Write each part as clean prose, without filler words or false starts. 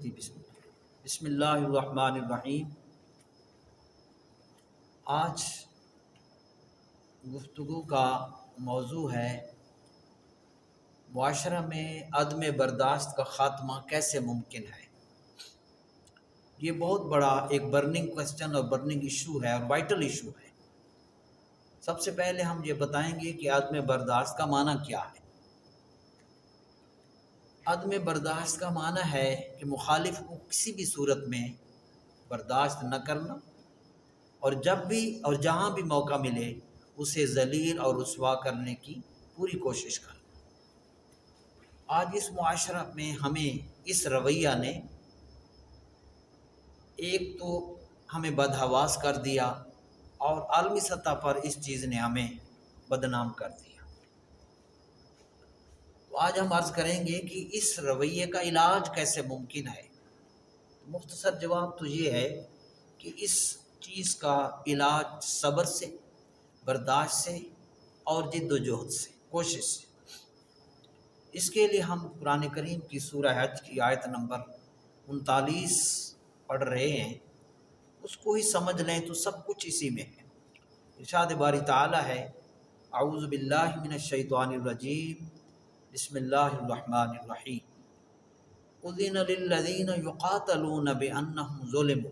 جی بسم اللہ الرحمن الرحیم۔ آج گفتگو کا موضوع ہے معاشرہ میں عدم برداشت کا خاتمہ کیسے ممکن ہے۔ یہ بہت بڑا ایک برننگ کوسچن اور برننگ ایشو ہے اور وائٹل ایشو ہے۔ سب سے پہلے ہم یہ بتائیں گے کہ عدم برداشت کا معنی کیا ہے۔ عدم برداشت کا معنی ہے کہ مخالف کو کسی بھی صورت میں برداشت نہ کرنا اور جب بھی اور جہاں بھی موقع ملے اسے ذلیل اور رسوا کرنے کی پوری کوشش کرنا۔ آج اس معاشرہ میں ہمیں اس رویہ نے ایک تو ہمیں بدحواس کر دیا اور عالمی سطح پر اس چیز نے ہمیں بدنام کر دیا۔ تو آج ہم عرض کریں گے کہ اس رویے کا علاج کیسے ممکن ہے۔ مختصر جواب تو یہ ہے کہ اس چیز کا علاج صبر سے، برداشت سے اور جد و جہد سے، کوشش سے۔ اس کے لیے ہم قرآن کریم کی سورہ حج کی آیت نمبر 39 پڑھ رہے ہیں، اس کو ہی سمجھ لیں تو سب کچھ اسی میں ہے۔ ارشاد باری تعالی ہے، اعوذ باللہ من الشیطان الرجیم، بسم اللہ الرحمن الرحیم، اذن للذین یقاتلون بانہم ظلموا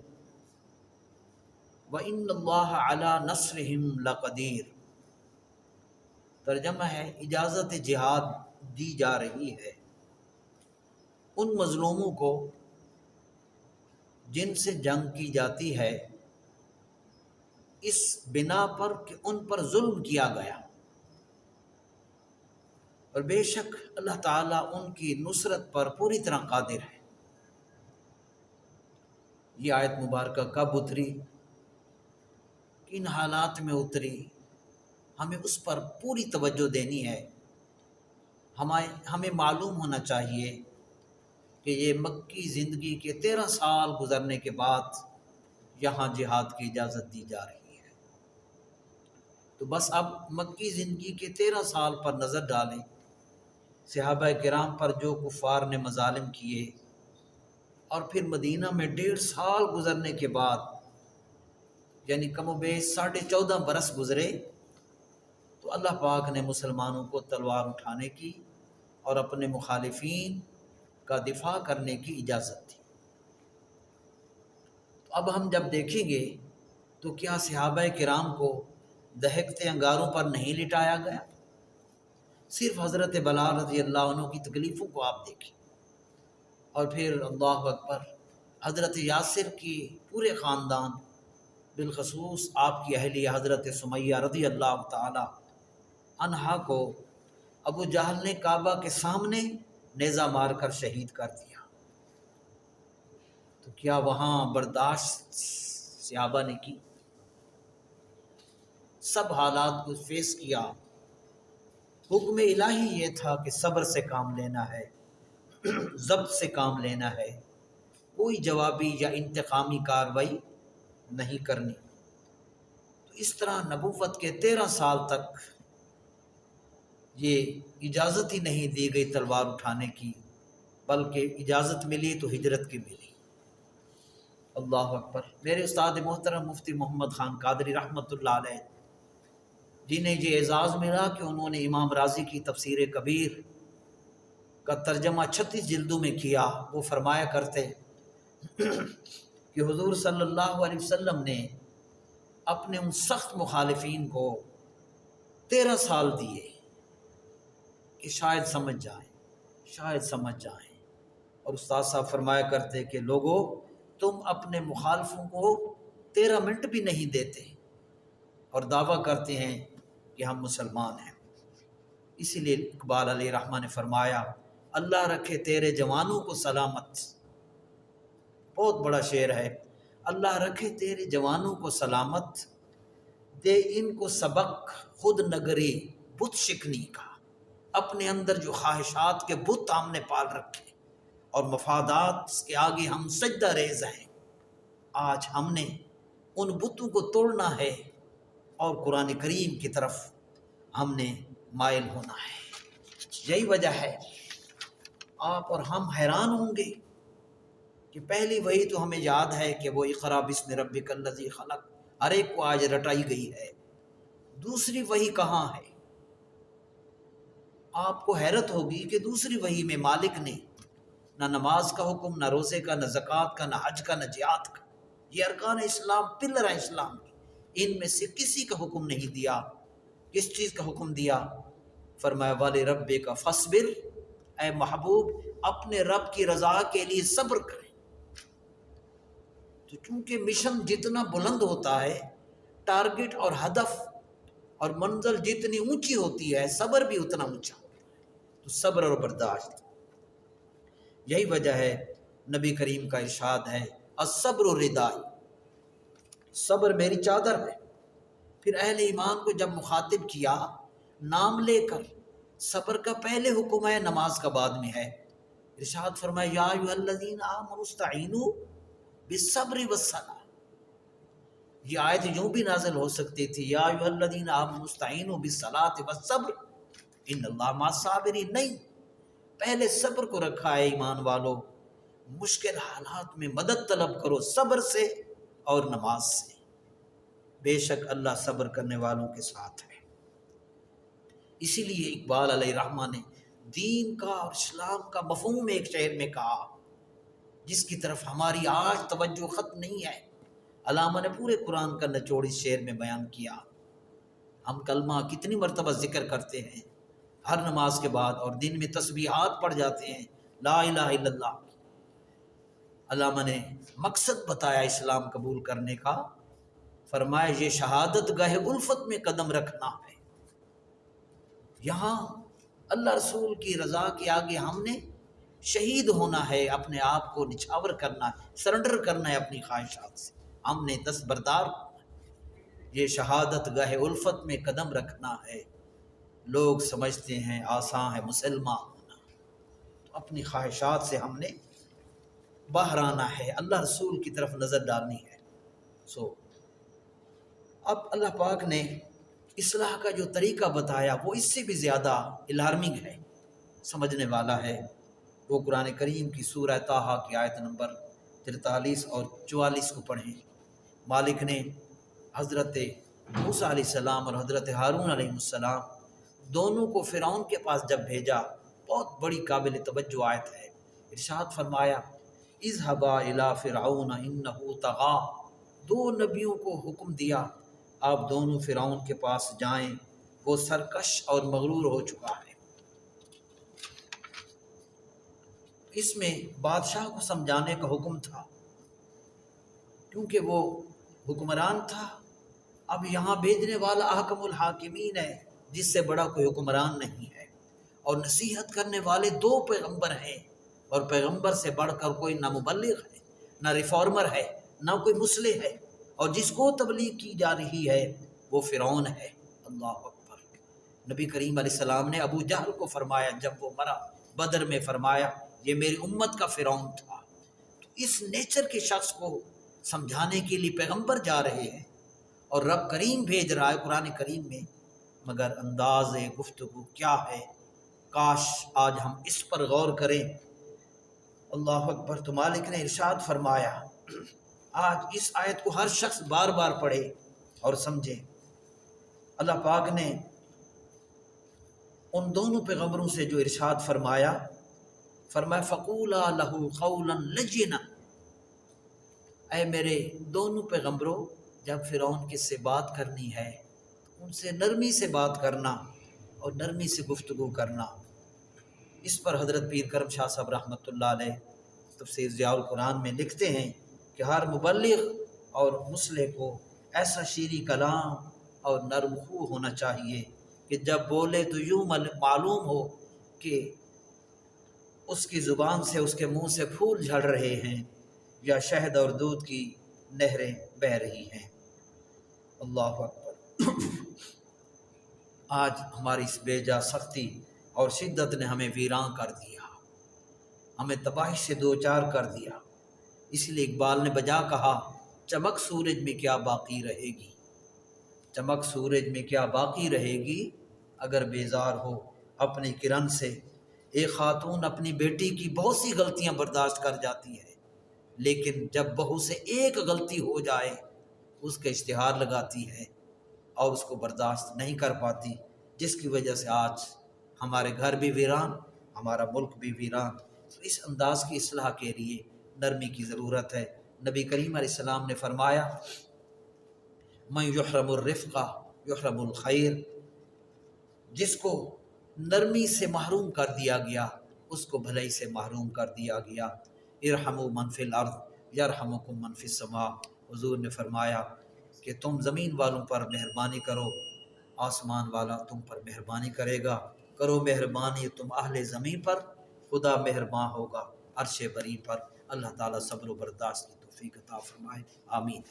وان اللہ علی نصرہم لقدیر۔ ترجمہ ہے، اجازت جہاد دی جا رہی ہے ان مظلوموں کو جن سے جنگ کی جاتی ہے اس بنا پر کہ ان پر ظلم کیا گیا، اور بے شک اللہ تعالیٰ ان کی نصرت پر پوری طرح قادر ہے۔ یہ آیت مبارکہ کب اتری، کن حالات میں اتری، ہمیں اس پر پوری توجہ دینی ہے۔ ہمیں معلوم ہونا چاہیے کہ یہ مکی زندگی کے 13 سال گزرنے کے بعد یہاں جہاد کی اجازت دی جا رہی ہے۔ تو بس اب مکی زندگی کے 13 سال پر نظر ڈالیں، صحابہ کرام پر جو کفار نے مظالم کیے، اور پھر مدینہ میں 1.5 سال گزرنے کے بعد یعنی کم و بیش 14.5 برس گزرے تو اللہ پاک نے مسلمانوں کو تلوار اٹھانے کی اور اپنے مخالفین کا دفاع کرنے کی اجازت دی۔ تو اب ہم جب دیکھیں گے تو کیا صحابہ کرام کو دہکتے انگاروں پر نہیں لٹایا گیا؟ صرف حضرت بلال رضی اللہ عنہ کی تکلیفوں کو آپ دیکھیں، اور پھر اللہ اکبر حضرت یاسر کی پورے خاندان، بالخصوص آپ کی اہلیہ حضرت سمیہ رضی اللہ تعالی عنہا کو ابو جہل نے کعبہ کے سامنے نیزہ مار کر شہید کر دیا۔ تو کیا وہاں برداشت صحابہ نے کی؟ سب حالات کو فیس کیا۔ حکم الہی یہ تھا کہ صبر سے کام لینا ہے، ضبط سے کام لینا ہے، کوئی جوابی یا انتقامی کارروائی نہیں کرنی۔ تو اس طرح نبوت کے 13 سال تک یہ اجازت ہی نہیں دی گئی تلوار اٹھانے کی، بلکہ اجازت ملی تو ہجرت کی ملی۔ اللہ اکبر۔ میرے استاد محترم مفتی محمد خان قادری رحمۃ اللہ علیہ، جنہیں یہ اعزاز ملا کہ انہوں نے امام رازی کی تفسیر کبیر کا ترجمہ 36 جلدوں میں کیا، وہ فرمایا کرتے کہ حضور صلی اللہ علیہ وسلم نے اپنے ان سخت مخالفین کو 13 سال دیے کہ شاید سمجھ جائیں، اور استاد صاحب فرمایا کرتے کہ لوگوں، تم اپنے مخالفوں کو 13 منٹ بھی نہیں دیتے اور دعویٰ کرتے ہیں کہ ہم مسلمان ہیں۔ اسی لیے اقبال علیہ رحمہ نے فرمایا، اللہ رکھے تیرے جوانوں کو سلامت۔ بہت بڑا شعر ہے، اللہ رکھے تیرے جوانوں کو سلامت، دے ان کو سبق خود نگری بت شکنی کا۔ اپنے اندر جو خواہشات کے بت ہم نے پال رکھے اور مفادات کے آگے ہم سجدہ ریز ہیں، آج ہم نے ان بتوں کو توڑنا ہے اور قرآن کریم کی طرف ہم نے مائل ہونا ہے۔ یہی وجہ ہے آپ اور ہم حیران ہوں گے کہ پہلی وحی تو ہمیں یاد ہے کہ وہ اقرا بسم ربک الذی خلق ہر ایک کو آج رٹائی گئی ہے، دوسری وحی کہاں ہے؟ آپ کو حیرت ہوگی کہ دوسری وحی میں مالک نے نہ نماز کا حکم، نہ روزے کا، نہ زکوٰۃ کا، نہ حج کا، نہ جہاد کا، یہ ارکان اسلام، پلر ہے اسلام کی، ان میں سے کسی کا حکم نہیں دیا۔ کس چیز کا حکم دیا؟ فرمایا وَلِرَبِّكَ فَاصْبِرْ، اے محبوب اپنے رب کی رضا کے لیے صبر کریں۔ تو چونکہ مشن جتنا بلند ہوتا ہے، ٹارگٹ اور ہدف اور منزل جتنی اونچی ہوتی ہے، صبر بھی اتنا اونچا ہوتا ہے، تو صبر اور برداشت، یہی وجہ ہے نبی کریم کا ارشاد ہے الصبر ردائی، صبر میری چادر ہے۔ پھر اہل ایمان کو جب مخاطب کیا نام لے کر، صبر کا پہلے حکم ہے، نماز کا بعد میں ہے۔ ارشاد فرمایا یا ایھا الذین آمنوا استعینوا بالصبر والصلاۃ، یہ آیت یوں بھی نازل ہو سکتی تھی یا ایھا الذین آمنوا استعینوا بالصلاۃ والصبر ان اللہ مع الصابرین، نہیں، پہلے صبر کو رکھا ہے ایمان والو، مشکل حالات میں مدد طلب کرو صبر سے اور نماز سے، بے شک اللہ صبر کرنے والوں کے ساتھ ہے۔ اسی لیے اقبال علیہ رحمہ نے دین کا اور اسلام کا مفہوم ایک شعر میں کہا جس کی طرف ہماری آج توجہ ختم نہیں ہے۔ علامہ نے پورے قرآن کا نچوڑ اس شعر میں بیان کیا۔ ہم کلمہ کتنی مرتبہ ذکر کرتے ہیں ہر نماز کے بعد، اور دن میں تسبیحات پڑھ جاتے ہیں لا الہ الا اللہ۔ علامہ نے مقصد بتایا اسلام قبول کرنے کا، فرمایا یہ شہادت گاہ الفت میں قدم رکھنا ہے، یہاں اللہ رسول کی رضا کے آگے ہم نے شہید ہونا ہے، اپنے آپ کو نچھاور کرنا ہے، سرنڈر کرنا ہے اپنی خواہشات سے، ہم نے دستبردار ہونا ہے، یہ شہادت گاہ الفت میں قدم رکھنا ہے۔ لوگ سمجھتے ہیں آسان ہے مسلمان ہونا، تو اپنی خواہشات سے ہم نے باہر آنا ہے، اللہ رسول کی طرف نظر ڈالنی ہے۔ اب اللہ پاک نے اصلاح کا جو طریقہ بتایا وہ اس سے بھی زیادہ الارمنگ ہے، سمجھنے والا ہے۔ وہ قرآن کریم کی سورہ طٰہٰ کی آیت نمبر 43 اور 44 کو پڑھیں۔ مالک نے حضرت موسیٰ علیہ السلام اور حضرت ہارون علیہ السلام دونوں کو فرعون کے پاس جب بھیجا، بہت بڑی قابل توجہ آیت ہے، ارشاد فرمایا اذهبا الی فرعون انہ طغیٰ، دو نبیوں کو حکم دیا آپ دونوں فرعون کے پاس جائیں، وہ سرکش اور مغرور ہو چکا ہے۔ اس میں بادشاہ کو سمجھانے کا حکم تھا کیونکہ وہ حکمران تھا، اب یہاں بھیجنے والا احکم الحاکمین ہے جس سے بڑا کوئی حکمران نہیں ہے، اور نصیحت کرنے والے دو پیغمبر ہیں، اور پیغمبر سے بڑھ کر کوئی نہ مبلغ ہے، نہ ریفارمر ہے، نہ کوئی مصلح ہے، اور جس کو تبلیغ کی جا رہی ہے وہ فرعون ہے۔ اللہ اکبر۔ نبی کریم علیہ السلام نے ابو جہل کو فرمایا جب وہ مرا بدر میں، فرمایا یہ میری امت کا فرعون تھا۔ تو اس نیچر کے شخص کو سمجھانے کے لیے پیغمبر جا رہے ہیں اور رب کریم بھیج رہا ہے قرآن کریم میں، مگر انداز گفتگو کیا ہے، کاش آج ہم اس پر غور کریں۔ اللہ اکبر۔ تو مالک نے ارشاد فرمایا آج اس آیت کو ہر شخص بار بار پڑھے اور سمجھے۔ اللہ پاک نے ان دونوں پیغمبروں سے جو ارشاد فرمایا فَقُولَا لَهُ قَوْلًا لَّيِّنًا، اے میرے دونوں پیغمبروں جب فرعون کس سے بات کرنی ہے ان سے نرمی سے بات کرنا اور نرمی سے گفتگو کرنا۔ اس پر حضرت پیر کرم شاہ صاحب رحمۃ اللہ علیہ تفسیر ضیاء القرآن میں لکھتے ہیں کہ ہر مبلغ اور مصلح کو ایسا شیریں کلام اور نرم خو ہونا چاہیے کہ جب بولے تو یوں معلوم ہو کہ اس کی زبان سے، اس کے منہ سے پھول جھڑ رہے ہیں یا شہد اور دودھ کی نہریں بہہ رہی ہیں۔ اللہ اکبر۔ آج ہماری اس بے جا سختی اور شدت نے ہمیں ویران کر دیا، ہمیں تباہی سے دوچار کر دیا۔ اس لیے اقبال نے بجا کہا چمک سورج میں کیا باقی رہے گی، چمک سورج میں کیا باقی رہے گی اگر بیزار ہو اپنی کرن سے۔ ایک خاتون اپنی بیٹی کی بہت سی غلطیاں برداشت کر جاتی ہے لیکن جب بہو سے ایک غلطی ہو جائے اس کا اشتہار لگاتی ہے اور اس کو برداشت نہیں کر پاتی، جس کی وجہ سے آج ہمارے گھر بھی ویران، ہمارا ملک بھی ویران۔ تو اس انداز کی اصلاح کے لیے نرمی کی ضرورت ہے۔ نبی کریم علیہ السلام نے فرمایا من یحرم الرفق یحرم الخیر، جس کو نرمی سے محروم کر دیا گیا اس کو بھلائی سے محروم کر دیا گیا۔ ارحموا من فی الارض یرحمکم من فی السماء، حضور نے فرمایا کہ تم زمین والوں پر مہربانی کرو، آسمان والا تم پر مہربانی کرے گا، کرو مہربانی تم اہل زمین پر، خدا مہربان ہوگا عرش بری پر۔ اللہ تعالیٰ صبر و برداشت کی توفیق عطا فرمائے، آمین۔